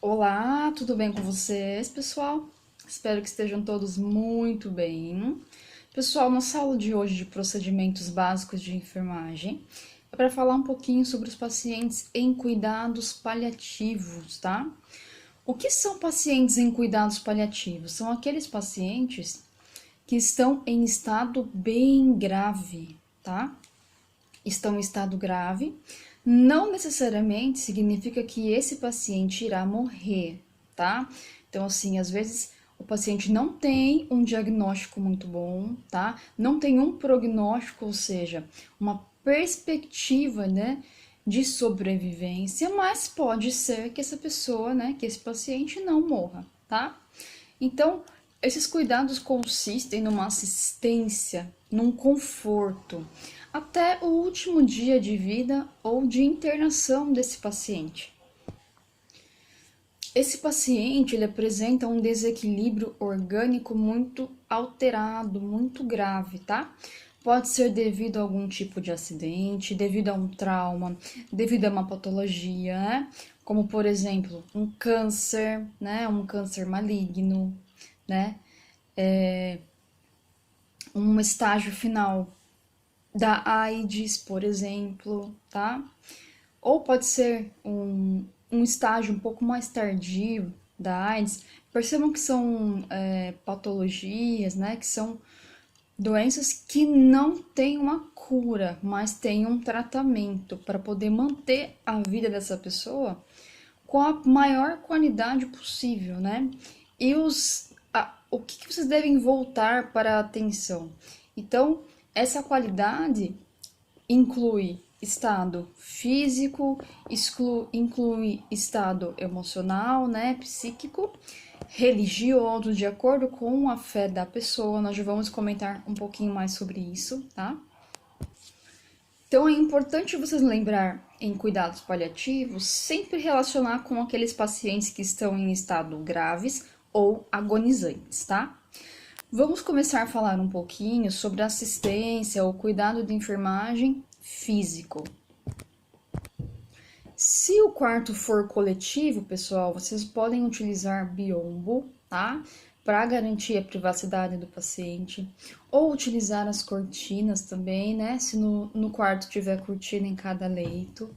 Olá, tudo bem com vocês, pessoal? Espero que estejam todos muito bem. Pessoal, nossa aula de hoje de procedimentos básicos de enfermagem é para falar um pouquinho sobre os pacientes em cuidados paliativos, tá? O que são pacientes em cuidados paliativos? São aqueles pacientes que estão em estado bem grave, tá? Estão em estado grave, não necessariamente significa que esse paciente irá morrer, tá? Então, assim, às vezes o paciente não tem um diagnóstico muito bom, tá? Não tem um prognóstico, ou seja, uma perspectiva, né, de sobrevivência, mas pode ser que essa pessoa, né, que esse paciente não morra, tá? Então, esses cuidados consistem numa assistência, num conforto, até o último dia de vida ou de internação desse paciente. Esse paciente ele apresenta um desequilíbrio orgânico muito alterado, muito grave, tá? Pode ser devido a algum tipo de acidente, devido a um trauma, devido a uma patologia, né? Como, por exemplo, um câncer, né? Um câncer maligno, né? Um estágio final da AIDS, por exemplo, tá? Ou pode ser um estágio um pouco mais tardio da AIDS. Percebam que são patologias, né? Que são doenças que não têm uma cura, mas têm um tratamento para poder manter a vida dessa pessoa com a maior qualidade possível, né? E o que vocês devem voltar para a atenção? Então, essa qualidade inclui estado físico, inclui estado emocional, né, psíquico, religioso, de acordo com a fé da pessoa. Nós já vamos comentar um pouquinho mais sobre isso, tá? Então é importante vocês lembrar em cuidados paliativos sempre relacionar com aqueles pacientes que estão em estado graves ou agonizantes, tá? Vamos começar a falar um pouquinho sobre assistência ou cuidado de enfermagem físico. Se o quarto for coletivo, pessoal, vocês podem utilizar biombo, tá? Para garantir a privacidade do paciente, ou utilizar as cortinas também, né? Se no quarto tiver cortina em cada leito.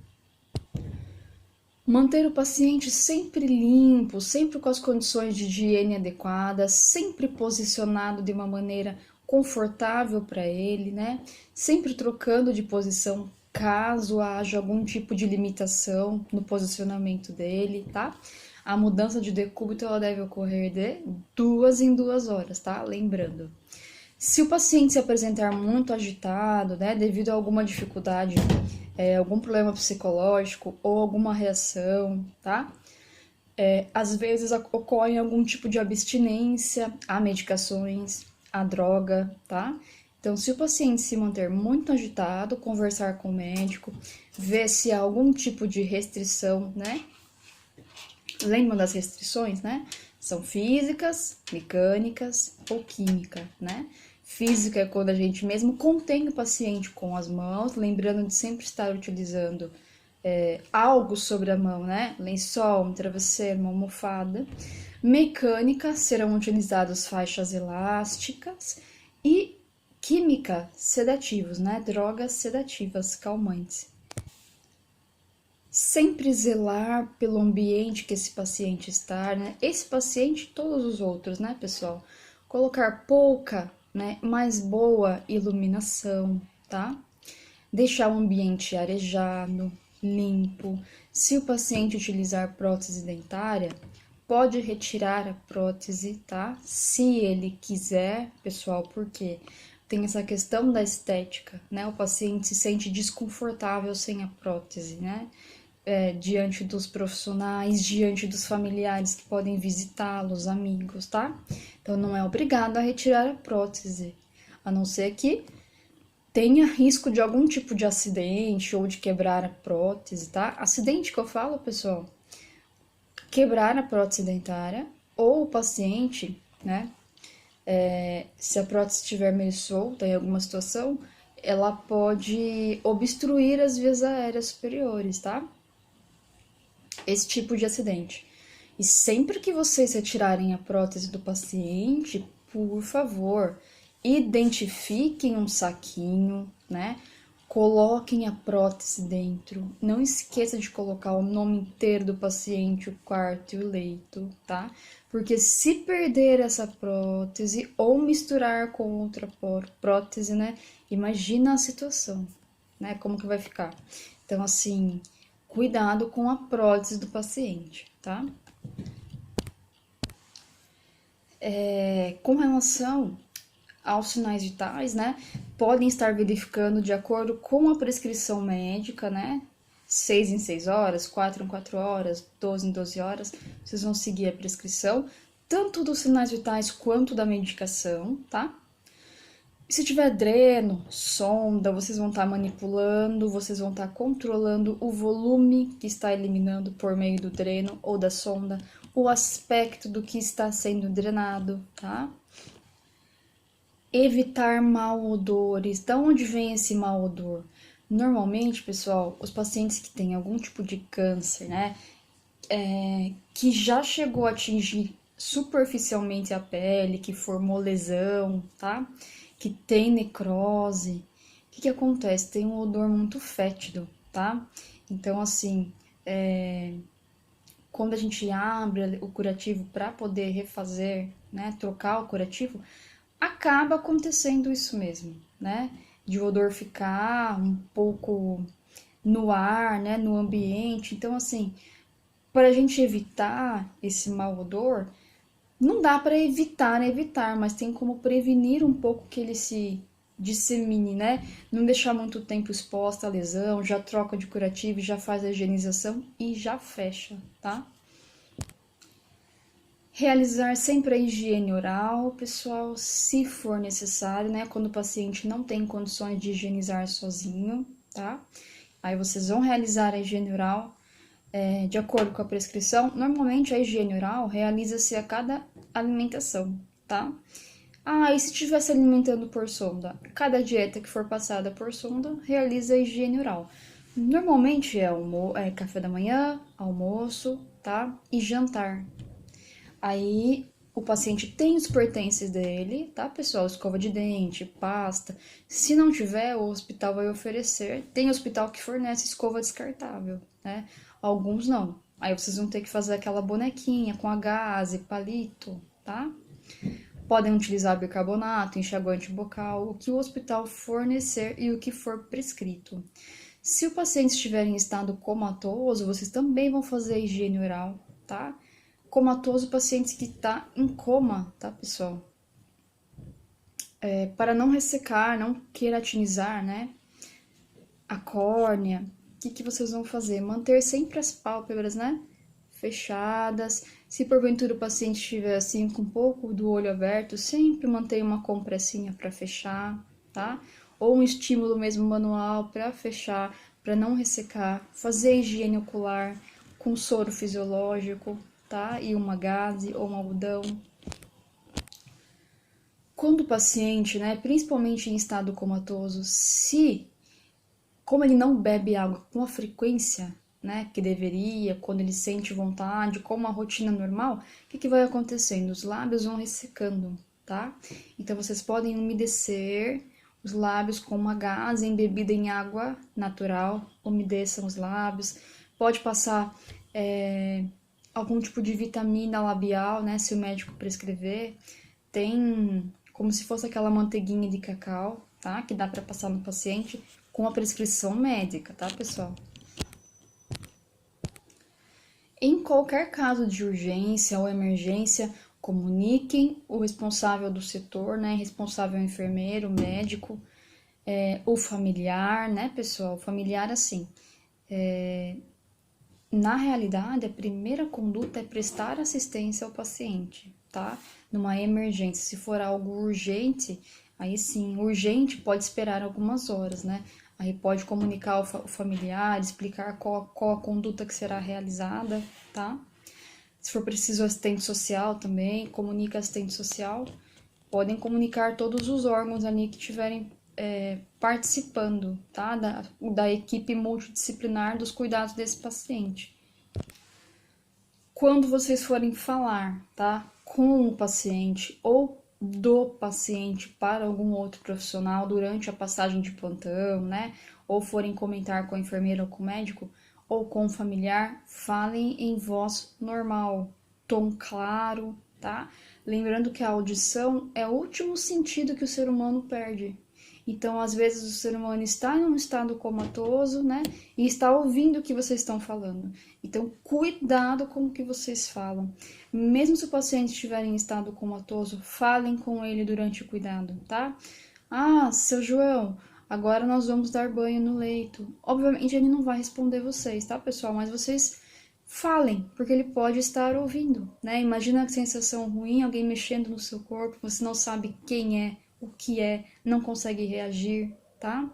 Manter o paciente sempre limpo, sempre com as condições de higiene adequadas, sempre posicionado de uma maneira confortável para ele, né? Sempre trocando de posição caso haja algum tipo de limitação no posicionamento dele, tá? A mudança de decúbito ela deve ocorrer de 2 em 2 horas, tá? Lembrando. Se o paciente se apresentar muito agitado, né, devido a alguma dificuldade, algum problema psicológico ou alguma reação, tá? Às vezes ocorre algum tipo de abstinência a medicações, a droga, tá? Então, se o paciente se manter muito agitado, conversar com o médico, ver se há algum tipo de restrição, né? Lembram das restrições, né? São físicas, mecânicas ou química, né? Física é quando a gente mesmo contém o paciente com as mãos, lembrando de sempre estar utilizando algo sobre a mão, né? Lençol, um travesseiro, uma almofada. Mecânica serão utilizadas faixas elásticas e química, sedativos, né? Drogas sedativas, calmantes. Sempre zelar pelo ambiente que esse paciente está, né? Esse paciente e todos os outros, né, pessoal? Colocar pouca, né, mais boa iluminação, tá? Deixar o ambiente arejado, limpo. Se o paciente utilizar prótese dentária, pode retirar a prótese, tá? Se ele quiser, pessoal, porque tem essa questão da estética, né? O paciente se sente desconfortável sem a prótese, né? Diante dos profissionais, diante dos familiares que podem visitá-los, amigos, tá? Então não é obrigado a retirar a prótese, a não ser que tenha risco de algum tipo de acidente ou de quebrar a prótese, tá? Acidente que eu falo, pessoal, quebrar a prótese dentária ou o paciente, né? Se a prótese estiver meio solta em alguma situação, ela pode obstruir as vias aéreas superiores, tá? Esse tipo de acidente. E sempre que vocês retirarem a prótese do paciente, por favor, identifiquem um saquinho, né? Coloquem a prótese dentro. Não esqueça de colocar o nome inteiro do paciente, o quarto e o leito, tá? Porque se perder essa prótese ou misturar com outra prótese, né? Imagina a situação, né? Como que vai ficar? Então, assim, cuidado com a prótese do paciente, tá? Com relação aos sinais vitais, né? Podem estar verificando de acordo com a prescrição médica, né? 6 em 6 horas, 4 em 4 horas, 12 em 12 horas. Vocês vão seguir a prescrição, tanto dos sinais vitais quanto da medicação, tá? Se tiver dreno, sonda, vocês vão estar manipulando, vocês vão estar controlando o volume que está eliminando por meio do dreno ou da sonda, o aspecto do que está sendo drenado, tá? Evitar mal odores. Da onde vem esse mau odor? Normalmente, pessoal, os pacientes que têm algum tipo de câncer, né, que já chegou a atingir superficialmente a pele, que formou lesão, tá? Que tem necrose. O que acontece? Tem um odor muito fétido, tá? Então, assim, quando a gente abre o curativo para poder refazer, né, trocar o curativo, acaba acontecendo isso mesmo, né? De o odor ficar um pouco no ar, né, no ambiente. Então, assim, para a gente evitar esse mau odor, não dá para evitar, mas tem como prevenir um pouco que ele se dissemine, né? Não deixar muito tempo exposta à lesão, já troca de curativo, já faz a higienização e já fecha, tá? Realizar sempre a higiene oral, pessoal, se for necessário, né? Quando o paciente não tem condições de higienizar sozinho, tá? Aí vocês vão realizar a higiene oral de acordo com a prescrição. Normalmente a higiene oral realiza-se a cada alimentação, tá? Ah, e se estiver se alimentando por sonda? Cada dieta que for passada por sonda realiza a higiene oral. Normalmente é café da manhã, almoço, tá? E jantar. Aí o paciente tem os pertences dele, tá, pessoal? Escova de dente, pasta. Se não tiver, o hospital vai oferecer. Tem hospital que fornece escova descartável, né? Alguns não. Aí vocês vão ter que fazer aquela bonequinha com a gaze, palito, tá? Podem utilizar bicarbonato, enxaguante bucal, o que o hospital fornecer e o que for prescrito. Se o paciente estiver em estado comatoso, vocês também vão fazer a higiene oral, tá? Comatoso, paciente que está em coma, tá, pessoal? Para não ressecar, não queratinizar, né? A córnea, o que vocês vão fazer? Manter sempre as pálpebras, né? Fechadas. Se porventura o paciente estiver assim com um pouco do olho aberto, sempre mantenha uma compressinha para fechar, tá? Ou um estímulo mesmo manual para fechar, para não ressecar. Fazer a higiene ocular com soro fisiológico, tá? E uma gaze ou um algodão. Quando o paciente, né, principalmente em estado comatoso, como ele não bebe água com a frequência, né, que deveria, quando ele sente vontade, com uma rotina normal, o que vai acontecendo? Os lábios vão ressecando, tá? Então vocês podem umedecer os lábios com uma gaze embebida em água natural, umedeçam os lábios. Pode passar algum tipo de vitamina labial, né, se o médico prescrever. Tem como se fosse aquela manteiguinha de cacau, tá? Que dá para passar no paciente com a prescrição médica, tá, pessoal? Em qualquer caso de urgência ou emergência, comuniquem o responsável do setor, né? Responsável enfermeiro, médico, o familiar, né, pessoal? O familiar, assim, na realidade, a primeira conduta é prestar assistência ao paciente, tá? Numa emergência, se for algo urgente, aí sim, urgente pode esperar algumas horas, né? Aí pode comunicar o familiar, explicar qual a conduta que será realizada, tá? Se for preciso assistente social também, comunica assistente social. Podem comunicar todos os órgãos ali que tiverem participando, tá? Da equipe multidisciplinar dos cuidados desse paciente. Quando vocês forem falar, tá? Com o paciente ou do paciente para algum outro profissional durante a passagem de plantão, né? Ou forem comentar com a enfermeira ou com o médico, ou com o familiar, falem em voz normal, tom claro, tá? Lembrando que a audição é o último sentido que o ser humano perde. Então, às vezes, o ser humano está em um estado comatoso, né? E está ouvindo o que vocês estão falando. Então, cuidado com o que vocês falam. Mesmo se o paciente estiver em estado comatoso, falem com ele durante o cuidado, tá? Ah, seu João, agora nós vamos dar banho no leito. Obviamente, ele não vai responder vocês, tá, pessoal? Mas vocês falem, porque ele pode estar ouvindo, né? Imagina a sensação ruim, alguém mexendo no seu corpo, você não sabe quem é, o que é, não consegue reagir, tá?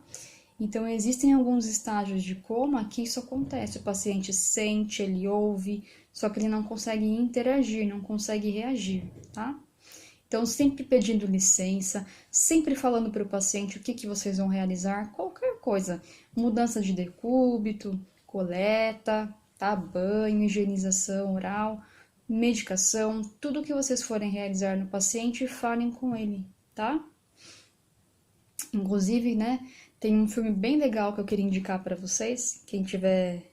Então, existem alguns estágios de coma que isso acontece. O paciente sente, ele ouve, só que ele não consegue interagir, não consegue reagir, tá? Então, sempre pedindo licença, sempre falando para o paciente o que vocês vão realizar, qualquer coisa. Mudança de decúbito, coleta, tá? Banho, higienização oral, medicação, tudo que vocês forem realizar no paciente, falem com ele, tá? Inclusive, né, tem um filme bem legal que eu queria indicar para vocês, quem tiver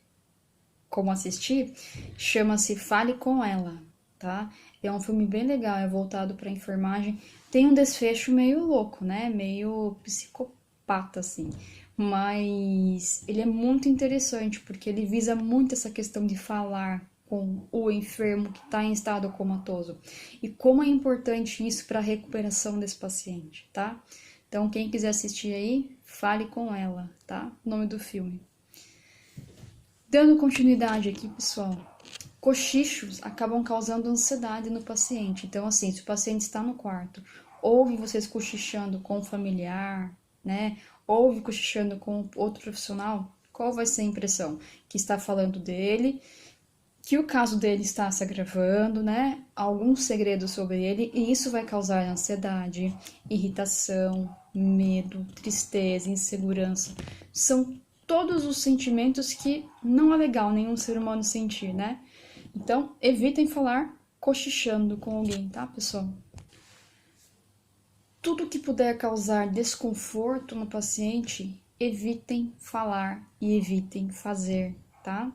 como assistir, chama-se Fale com Ela, tá? É um filme bem legal, é voltado para enfermagem, tem um desfecho meio louco, né, meio psicopata, assim, mas ele é muito interessante, porque ele visa muito essa questão de falar com o enfermo que está em estado comatoso, e como é importante isso para a recuperação desse paciente, tá? Então, quem quiser assistir aí, Fale com Ela, tá? O nome do filme. Dando continuidade aqui, pessoal. Cochichos acabam causando ansiedade no paciente. Então, assim, se o paciente está no quarto, ouve vocês cochichando com o familiar, né? Ouve cochichando com outro profissional, qual vai ser a impressão? Que está falando dele, que o caso dele está se agravando, né? Algum segredo sobre ele, e isso vai causar ansiedade, irritação, medo, tristeza, insegurança. São todos os sentimentos que não é legal nenhum ser humano sentir, né? Então, evitem falar cochichando com alguém, tá, pessoal? Tudo que puder causar desconforto no paciente, evitem falar e evitem fazer, tá?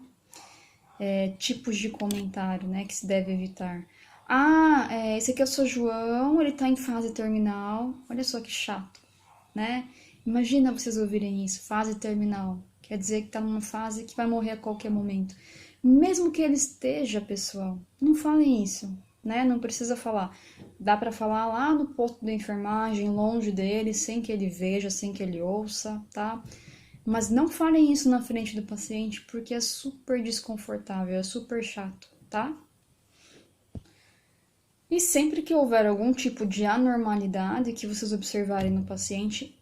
Tipos de comentário, né, que se deve evitar. Ah, esse aqui é o seu João, ele tá em fase terminal. Olha só que chato, né? Imagina vocês ouvirem isso, fase terminal. Quer dizer que tá numa fase que vai morrer a qualquer momento. Mesmo que ele esteja, pessoal, não falem isso, né? Não precisa falar. Dá para falar lá no posto da enfermagem, longe dele, sem que ele veja, sem que ele ouça, tá? Mas não falem isso na frente do paciente, porque é super desconfortável, é super chato, tá? E sempre que houver algum tipo de anormalidade que vocês observarem no paciente,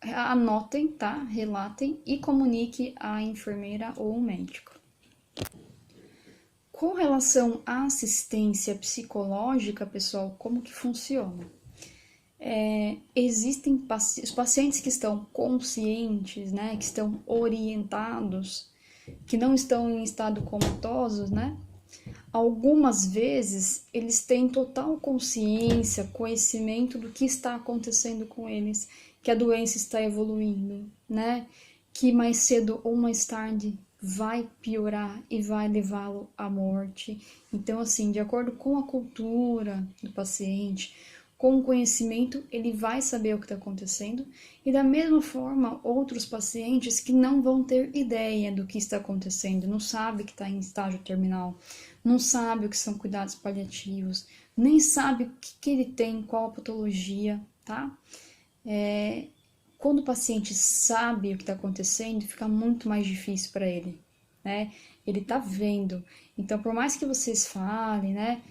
anotem, tá? Relatem e comunique à enfermeira ou ao médico. Com relação à assistência psicológica, pessoal, como que funciona? Existem os pacientes que estão conscientes, né, que estão orientados, que não estão em estado comatoso, né? Algumas vezes eles têm total consciência, conhecimento do que está acontecendo com eles, que a doença está evoluindo, né? Que mais cedo ou mais tarde vai piorar e vai levá-lo à morte. Então, assim, de acordo com a cultura do paciente, com o conhecimento, ele vai saber o que está acontecendo, e da mesma forma, outros pacientes que não vão ter ideia do que está acontecendo, não sabe que está em estágio terminal, não sabe o que são cuidados paliativos, nem sabe o que ele tem, qual a patologia, tá? Quando o paciente sabe o que está acontecendo, fica muito mais difícil para ele, né? Ele está vendo. Então, por mais que vocês falem, né?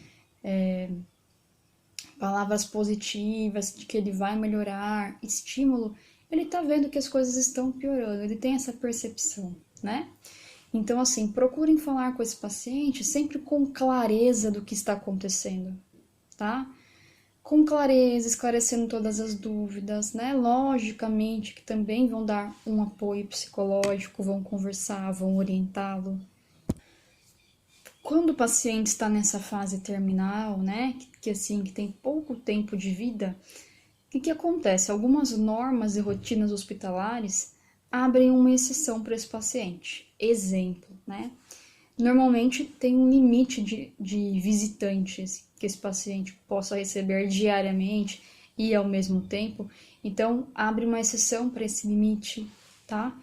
Palavras positivas, de que ele vai melhorar, estímulo, ele está vendo que as coisas estão piorando, ele tem essa percepção, né? Então, assim, procurem falar com esse paciente sempre com clareza do que está acontecendo, tá? Com clareza, esclarecendo todas as dúvidas, né? Logicamente que também vão dar um apoio psicológico, vão conversar, vão orientá-lo. Quando o paciente está nessa fase terminal, né, que tem pouco tempo de vida, o que acontece? Algumas normas e rotinas hospitalares abrem uma exceção para esse paciente. Exemplo, né? Normalmente tem um limite de visitantes que esse paciente possa receber diariamente e ao mesmo tempo. Então, abre uma exceção para esse limite, tá?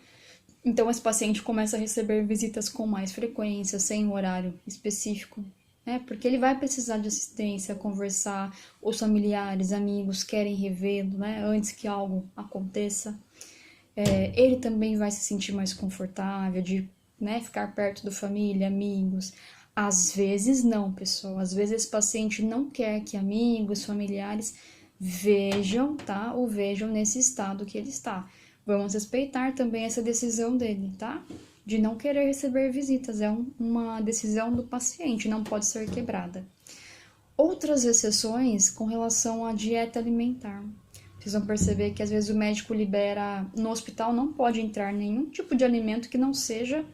Então, esse paciente começa a receber visitas com mais frequência, sem um horário específico, né? Porque ele vai precisar de assistência, conversar, os familiares, amigos querem revê-lo, né? Antes que algo aconteça. Ele também vai se sentir mais confortável de, né, ficar perto da família, amigos. Às vezes não, pessoal. Às vezes esse paciente não quer que amigos, familiares vejam, tá? Ou vejam nesse estado que ele está. Vamos respeitar também essa decisão dele, tá? De não querer receber visitas. É uma decisão do paciente, não pode ser quebrada. Outras exceções com relação à dieta alimentar. Vocês vão perceber que às vezes o médico libera, no hospital não pode entrar nenhum tipo de alimento que não seja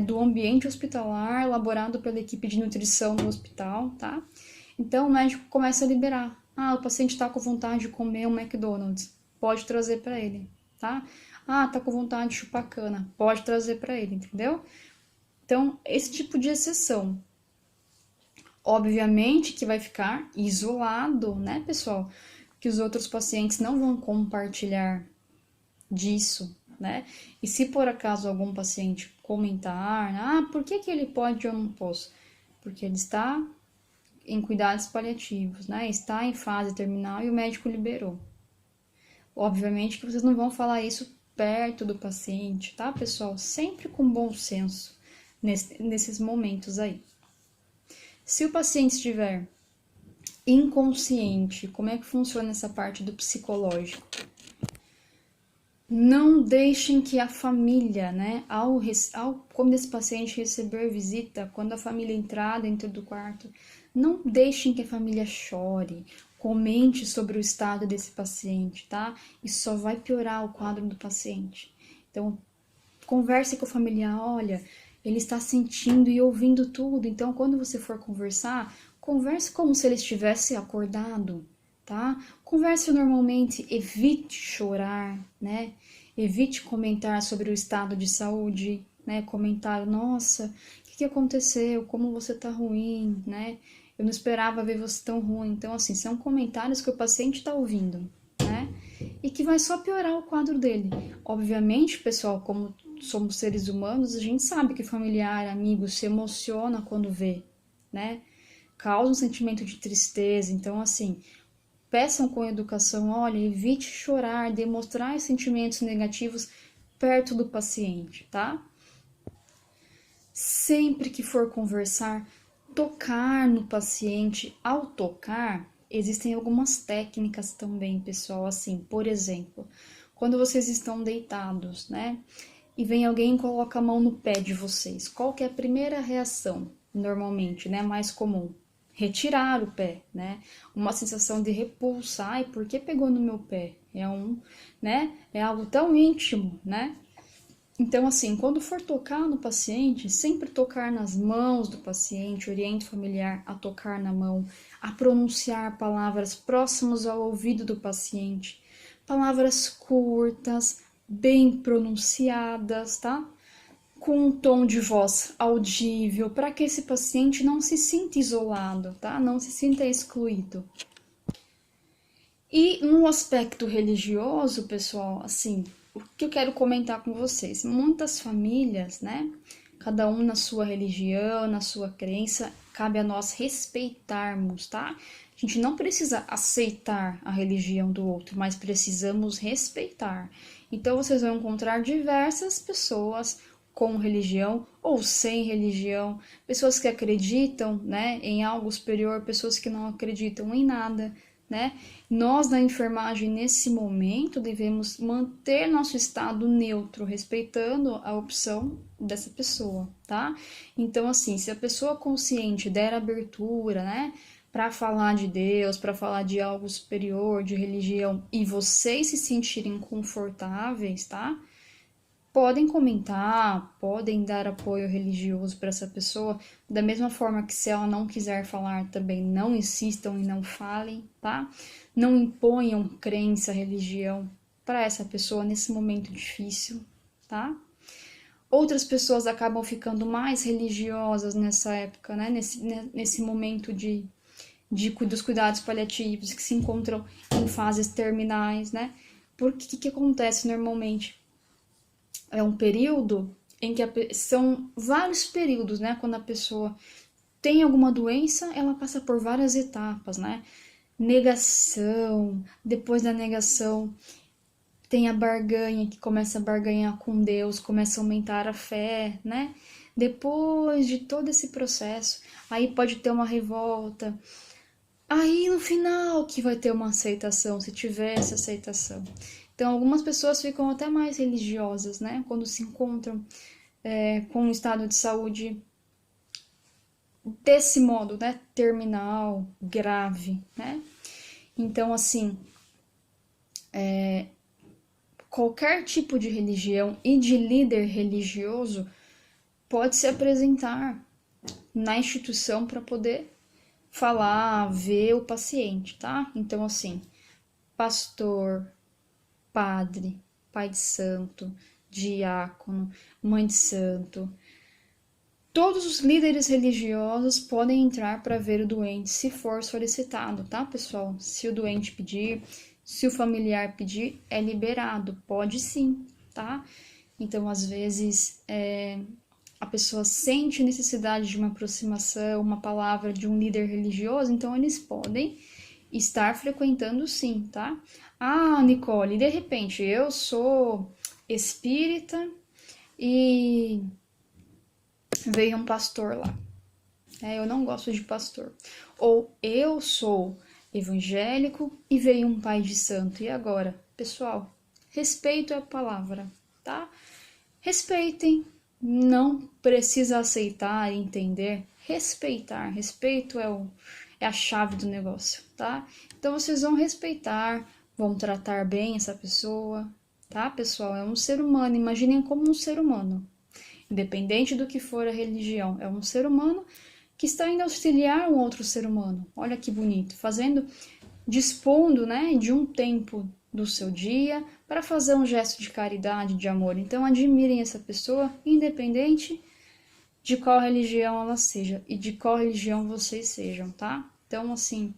do ambiente hospitalar, elaborado pela equipe de nutrição do hospital, tá? Então o médico começa a liberar. Ah, o paciente está com vontade de comer um McDonald's, pode trazer para ele, tá? Ah, tá com vontade de chupar cana, pode trazer para ele, entendeu? Então, esse tipo de exceção. Obviamente que vai ficar isolado, né, pessoal? Que os outros pacientes não vão compartilhar disso, né? E se por acaso algum paciente comentar, por que ele pode e eu não posso? Porque ele está em cuidados paliativos, né? Está em fase terminal e o médico liberou. Obviamente que vocês não vão falar isso perto do paciente, tá, pessoal? Sempre com bom senso nesses momentos aí. Se o paciente estiver inconsciente, como é que funciona essa parte do psicológico? Não deixem que a família, né, quando esse paciente receber visita, quando a família entrar dentro do quarto, não deixem que a família chore, comente sobre o estado desse paciente, tá? Isso só vai piorar o quadro do paciente. Então, converse com o familiar, olha, ele está sentindo e ouvindo tudo, então quando você for conversar, converse como se ele estivesse acordado, tá? Converse normalmente, evite chorar, né? Evite comentar sobre o estado de saúde, né? Comentar, nossa, o que aconteceu? Como você tá ruim, né? Eu não esperava ver você tão ruim. Então, assim, são comentários que o paciente está ouvindo, né? E que vai só piorar o quadro dele. Obviamente, pessoal, como somos seres humanos, a gente sabe que familiar, amigo se emociona quando vê, né? Causa um sentimento de tristeza. Então, assim, peçam com educação, olha, evite chorar, demonstrar sentimentos negativos perto do paciente, tá? Sempre que for conversar, tocar no paciente. Ao tocar, existem algumas técnicas também, pessoal, assim, por exemplo, quando vocês estão deitados, né? E vem alguém e coloca a mão no pé de vocês. Qual que é a primeira reação, normalmente, né? Mais comum? Retirar o pé, né? Uma sensação de repulsa. Ai, por que pegou no meu pé? Né? É algo tão íntimo, né? Então, assim, quando for tocar no paciente, sempre tocar nas mãos do paciente, oriente o familiar a tocar na mão, a pronunciar palavras próximas ao ouvido do paciente, palavras curtas, bem pronunciadas, tá? Com um tom de voz audível, para que esse paciente não se sinta isolado, tá? Não se sinta excluído. E no aspecto religioso, pessoal, assim, o que eu quero comentar com vocês? Muitas famílias, né? Cada um na sua religião, na sua crença, cabe a nós respeitarmos, tá? A gente não precisa aceitar a religião do outro, mas precisamos respeitar. Então vocês vão encontrar diversas pessoas com religião ou sem religião, pessoas que acreditam, né, em algo superior, pessoas que não acreditam em nada, né? Nós na enfermagem nesse momento devemos manter nosso estado neutro, respeitando a opção dessa pessoa, tá? Então assim, se a pessoa consciente der abertura, né, para falar de Deus, para falar de algo superior, de religião, e vocês se sentirem confortáveis, tá? podem comentar, podem dar apoio religioso para essa pessoa, da mesma forma que se ela não quiser falar, também não insistam e não falem, tá? Não imponham crença, religião para essa pessoa nesse momento difícil, tá? Outras pessoas acabam ficando mais religiosas nessa época, né? Nesse momento dos cuidados paliativos, que se encontram em fases terminais, né? Porque o que acontece normalmente? É um período em que são vários períodos, né? Quando a pessoa tem alguma doença, ela passa por várias etapas, né? Negação, depois da negação tem a barganha, que começa a barganhar com Deus, começa a aumentar a fé, né? Depois de todo esse processo, aí pode ter uma revolta. Aí no final que vai ter uma aceitação, se tiver essa aceitação. Então algumas pessoas ficam até mais religiosas, né? Quando se encontram com um estado de saúde desse modo, né? Terminal, grave, né? Então, assim, qualquer tipo de religião e de líder religioso pode se apresentar na instituição para poder falar, ver o paciente, tá? Então, assim, pastor, padre, pai de santo, diácono, mãe de santo, todos os líderes religiosos podem entrar para ver o doente se for solicitado, tá, pessoal? Se o doente pedir, se o familiar pedir, é liberado, pode sim, tá? Então, às vezes, a pessoa sente necessidade de uma aproximação, uma palavra de um líder religioso, então eles podem estar frequentando sim, tá? Ah, Nicole, de repente eu sou espírita e veio um pastor lá. Eu não gosto de pastor. Ou eu sou evangélico e veio um pai de santo. E agora? Pessoal, respeito é a palavra, tá? Respeitem, não precisa aceitar e entender. Respeitar, respeito é a chave do negócio, tá? Então vocês vão respeitar, vão tratar bem essa pessoa, tá, pessoal? É um ser humano, imaginem como um ser humano. Independente do que for a religião, é um ser humano que está indo auxiliar um outro ser humano. Olha que bonito, dispondo, né, de um tempo do seu dia para fazer um gesto de caridade, de amor. Então admirem essa pessoa, independente de qual religião ela seja e de qual religião vocês sejam, tá? Então, assim,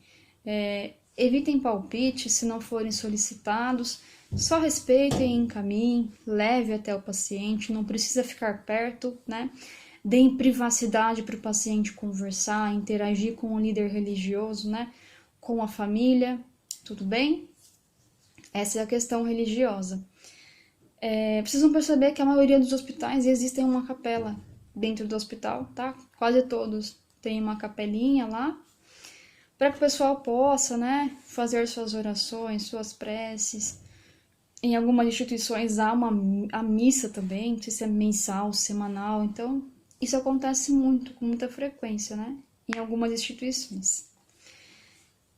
evitem palpite se não forem solicitados, só respeitem, encaminhem, leve até o paciente, não precisa ficar perto, né? Deem privacidade para o paciente conversar, interagir com o líder religioso, né? Com a família, tudo bem? Essa é a questão religiosa. Precisam perceber que a maioria dos hospitais existem uma capela dentro do hospital, tá? Quase todos têm uma capelinha lá, para que o pessoal possa, né, fazer suas orações, suas preces. Em algumas instituições há a missa também, não sei se é mensal, semanal, então isso acontece muito, com muita frequência, né, em algumas instituições.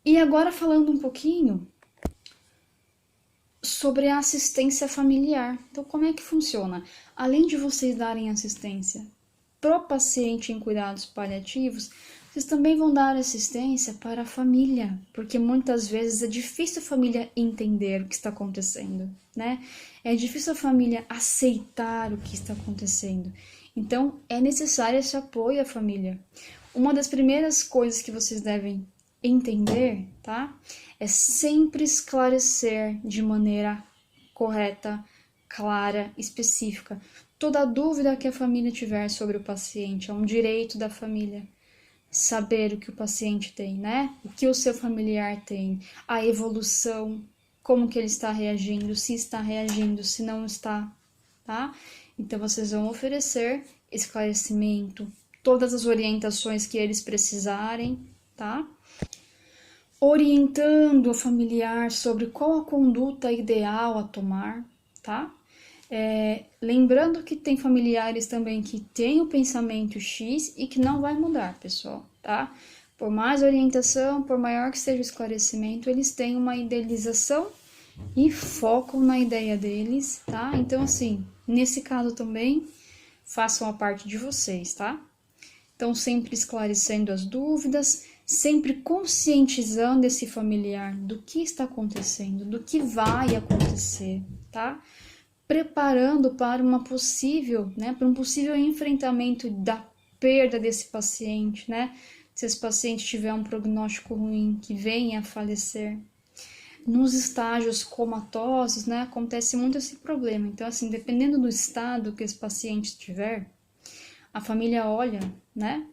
E agora falando um pouquinho sobre a assistência familiar. Então, como é que funciona? Além de vocês darem assistência pro paciente em cuidados paliativos, vocês também vão dar assistência para a família, porque muitas vezes é difícil a família entender o que está acontecendo, né? É difícil a família aceitar o que está acontecendo. Então, é necessário esse apoio à família. Uma das primeiras coisas que vocês devem entender, tá? É sempre esclarecer de maneira correta, clara, específica. Toda dúvida que a família tiver sobre o paciente, é um direito da família saber o que o paciente tem, né? O que o seu familiar tem, a evolução, como que ele está reagindo, se não está, tá? Então vocês vão oferecer esclarecimento, todas as orientações que eles precisarem, tá? Orientando o familiar sobre qual a conduta ideal a tomar, tá? Lembrando que tem familiares também que têm o pensamento X e que não vai mudar, pessoal, tá? Por mais orientação, por maior que seja o esclarecimento, eles têm uma idealização e focam na ideia deles, tá? Então, assim, Nesse caso também, façam a parte de vocês, tá? Então, sempre esclarecendo as dúvidas, sempre conscientizando esse familiar do que está acontecendo, do que vai acontecer, tá? Preparando para uma possível, né, para um possível enfrentamento da perda desse paciente, né? Se esse paciente tiver um prognóstico ruim, que venha a falecer. Nos estágios comatosos, né, acontece muito esse problema. Então, assim, dependendo do estado que esse paciente estiver, a família olha, né,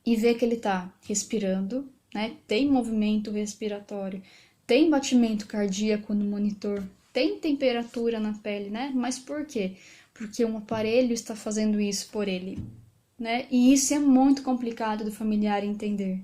e vê que ele está respirando, né, tem movimento respiratório, tem batimento cardíaco no monitor, tem temperatura na pele, né? Mas por quê? Porque um aparelho está fazendo isso por ele, né? E isso é muito complicado do familiar entender.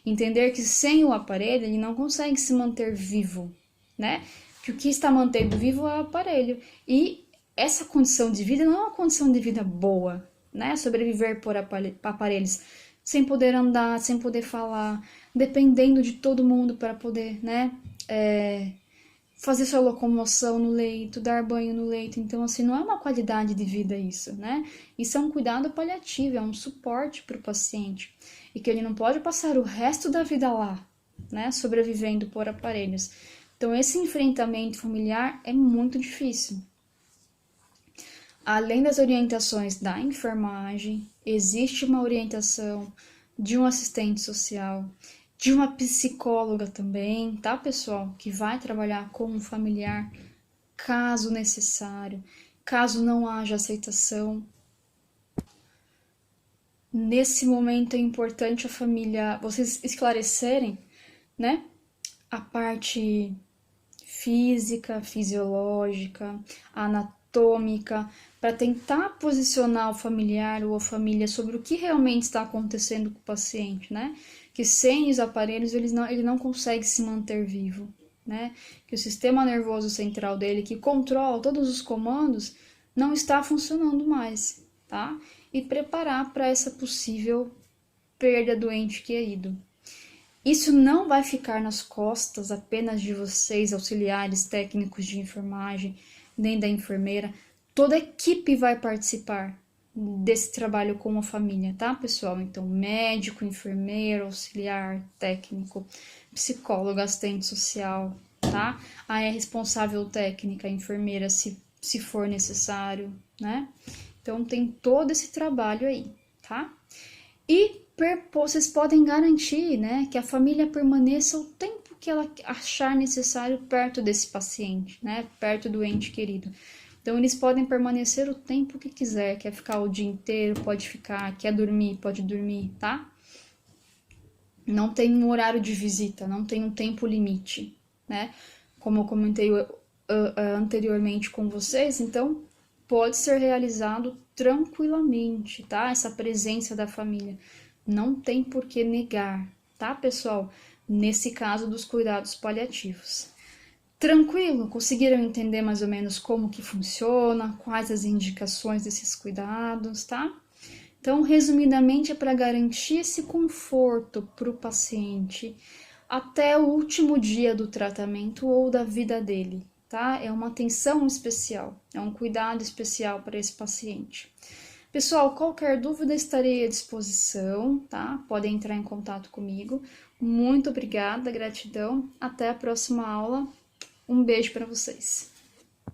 Entender que sem o aparelho ele não consegue se manter vivo, né? Que o que está mantendo vivo é o aparelho. E essa condição de vida não é uma condição de vida boa, né? Sobreviver por aparelhos, sem poder andar, sem poder falar, dependendo de todo mundo para poder, né? Fazer sua locomoção no leito, dar banho no leito. Então, assim, não é uma qualidade de vida isso, né? Isso é um cuidado paliativo, é um suporte para o paciente. E que ele não pode passar o resto da vida lá, né? Sobrevivendo por aparelhos. Então, esse enfrentamento familiar é muito difícil. Além das orientações da enfermagem, existe uma orientação de um assistente social, de uma psicóloga também, tá, pessoal? Que vai trabalhar com um familiar, caso necessário, caso não haja aceitação. Nesse momento é importante a família, vocês esclarecerem, né, a parte física, fisiológica, anatômica, para tentar posicionar o familiar ou a família sobre o que realmente está acontecendo com o paciente, né? Que sem os aparelhos ele não consegue se manter vivo, né? Que o sistema nervoso central dele, que controla todos os comandos, não está funcionando mais, tá? E preparar para essa possível perda do ente querido. Isso não vai ficar nas costas apenas de vocês, auxiliares técnicos de enfermagem, nem da enfermeira. Toda a equipe vai participar desse trabalho com a família, tá, pessoal? Então, médico, enfermeiro, auxiliar técnico, psicólogo, assistente social, tá? Aí é responsável técnica, enfermeira, se for necessário, né? Então, tem todo esse trabalho aí, tá? E vocês podem garantir, né, que a família permaneça o tempo que ela achar necessário perto desse paciente, né, perto do ente querido. Então, eles podem permanecer o tempo que quiser, quer ficar o dia inteiro, pode ficar, quer dormir, pode dormir, tá? Não tem um horário de visita, não tem um tempo limite, né? Como eu comentei anteriormente com vocês, então pode ser realizado tranquilamente, tá? Essa presença da família. Não tem por que negar, tá, pessoal? Nesse caso dos cuidados paliativos. Tranquilo? Conseguiram entender mais ou menos como que funciona, quais as indicações desses cuidados, tá? Então, resumidamente, é para garantir esse conforto para o paciente até o último dia do tratamento ou da vida dele, tá? É uma atenção especial, é um cuidado especial para esse paciente. Pessoal, qualquer dúvida estarei à disposição, tá? Podem entrar em contato comigo. Muito obrigada, gratidão. Até a próxima aula. Um beijo para vocês.